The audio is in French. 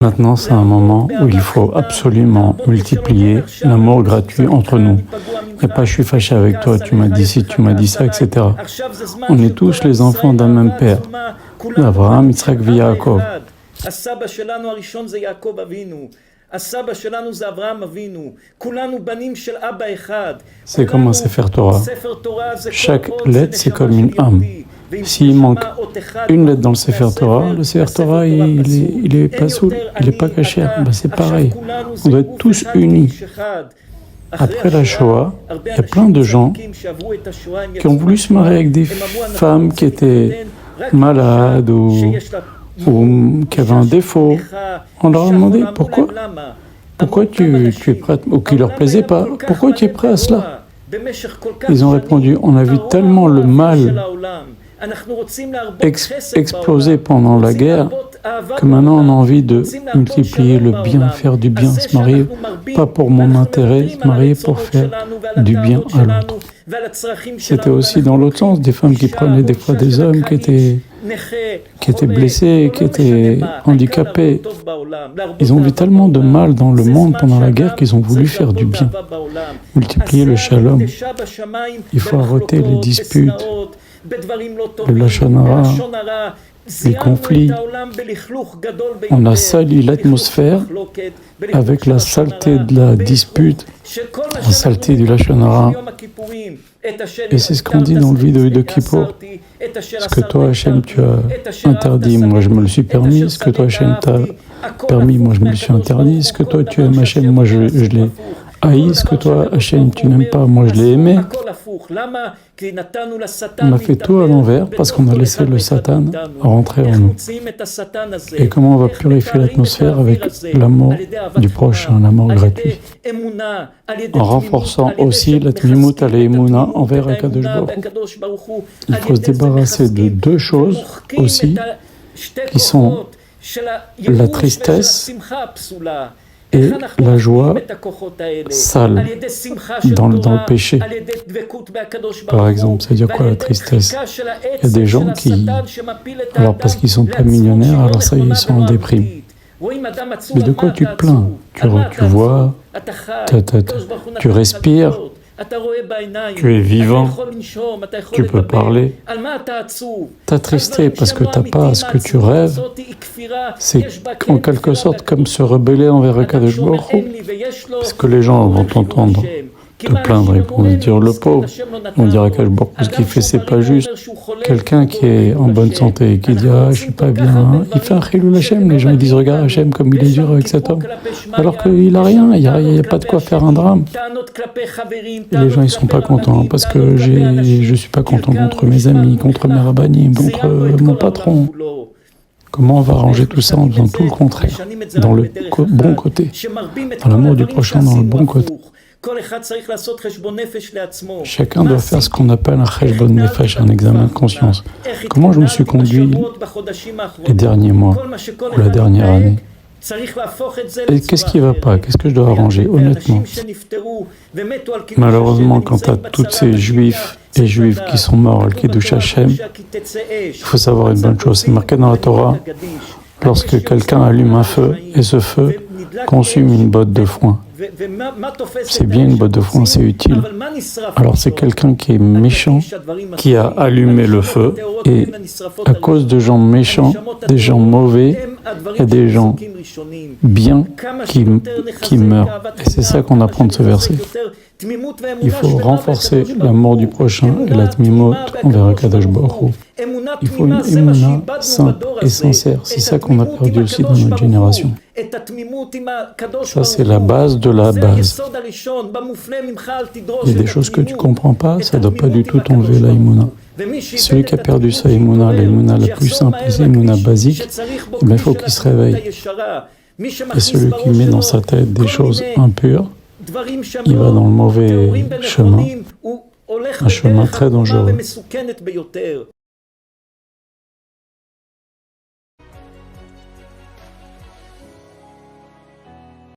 Maintenant, c'est un moment où il faut absolument multiplier l'amour gratuit entre nous. Il n'y a pas « je suis fâché avec toi, tu m'as dit ci, tu m'as dit ça, etc. » On est tous les enfants d'un même père, d'Abraham, Yitzhak et Yaakov. C'est comme un Sefer Torah. Chaque lettre, c'est comme une âme. S'il manque une lettre dans le Sefer Torah, le Sefer Torah, il est pas soul, il n'est pas caché. C'est pareil. On doit être tous unis. Après la Shoah, il y a plein de gens qui ont voulu se marier avec des femmes qui étaient malades ou qui avaient un défaut. On leur a demandé pourquoi. Pourquoi tu es prêt, ou qui ne leur plaisait pas, pourquoi tu es prêt à cela? Ils ont répondu, on a vu tellement le mal exploser pendant la guerre que maintenant on a envie de multiplier le bien, faire du bien, se marier, pas pour mon intérêt, se marier pour faire du bien à l'autre. C'était aussi dans l'autre sens, des femmes qui prenaient des fois des hommes qui étaient blessés, qui étaient handicapés. Ils ont vu tellement de mal dans le monde pendant la guerre qu'ils ont voulu faire du bien, multiplier le shalom. Il faut arrêter les disputes, le lashon hara, les conflits. On a sali l'atmosphère avec la saleté de la dispute, la saleté du lashon hara. Et c'est ce qu'on dit dans le vidéo de Kippour. Ce que toi, Hachem, tu as interdit, moi je me le suis permis. Ce que toi, Hachem, t'as permis, moi je me le suis interdit. Ce que toi, tu aimes, Hachem, moi je l'ai haï. Ce que toi, Hachem, tu n'aimes pas, moi je l'ai aimé. On a fait tout à l'envers parce qu'on a laissé le Satan rentrer en nous. Et comment on va purifier l'atmosphère avec l'amour du prochain, l'amour gratuit, en renforçant aussi la tmimut al-emunah envers Akadosh Baruch Hu. Il faut se débarrasser de deux choses aussi, qui sont la tristesse et la joie sale dans le péché. Par exemple, c'est-à-dire quoi la tristesse? Il y a des gens qui, alors parce qu'ils ne sont pas millionnaires, alors ça y est, ils sont en déprime. Mais de quoi tu te plains? Tu vois, tu respires, tu es vivant, tu peux parler. T'attristé parce que tu n'as pas ce que tu rêves, c'est en quelque sorte comme se rebeller envers Akadosh Baruch Hu, parce que les gens vont t'entendre te plaindre, ils vont se dire le pauvre, on dira Akadosh Baruch Hu, ce qu'il fait c'est pas juste. Quelqu'un qui est en bonne santé et qui dit je suis pas bien, il fait un chilul Hashem, les gens ils disent regarde Hashem comme il est dur avec cet homme, alors qu'il a rien, il y a pas de quoi faire un drame. Et les gens ils sont pas contents parce que je suis pas content contre mes amis, contre mes rabbanim, contre mon patron. Comment on va arranger tout ça en faisant tout le contraire, dans le bon côté, dans l'amour du prochain, dans le bon côté. Chacun doit faire ce qu'on appelle un cheshbon nefesh, un examen de conscience. Comment je me suis conduit les derniers mois ou la dernière année? Et qu'est-ce qui ne va pas? Qu'est-ce que je dois arranger, honnêtement? Malheureusement, quand tu as tous ces juifs et juives qui sont morts al Kiddush Hashem, il faut savoir une bonne chose. C'est marqué dans la Torah, lorsque quelqu'un allume un feu et ce feu consume une botte de foin. C'est bien une botte de foin, c'est utile. Alors c'est quelqu'un qui est méchant, qui a allumé le feu, et à cause de gens méchants, des gens mauvais, il y a des gens bien qui meurent. Et c'est ça qu'on apprend de ce verset. Il faut renforcer l'amour du prochain et la tmimut envers Akadosh Baruch Hu. Il faut une émouna simple et sincère. C'est ça qu'on a perdu aussi dans notre génération. Ça, c'est la base de la base. Il y a des choses que tu ne comprends pas, ça ne doit pas du tout t'enlever la émouna. Celui qui a perdu sa émouna, la émouna la plus simple, la émouna basique, il faut qu'il se réveille. Et celui qui met dans sa tête des choses impures, il va dans le mauvais chemin, un chemin très dangereux.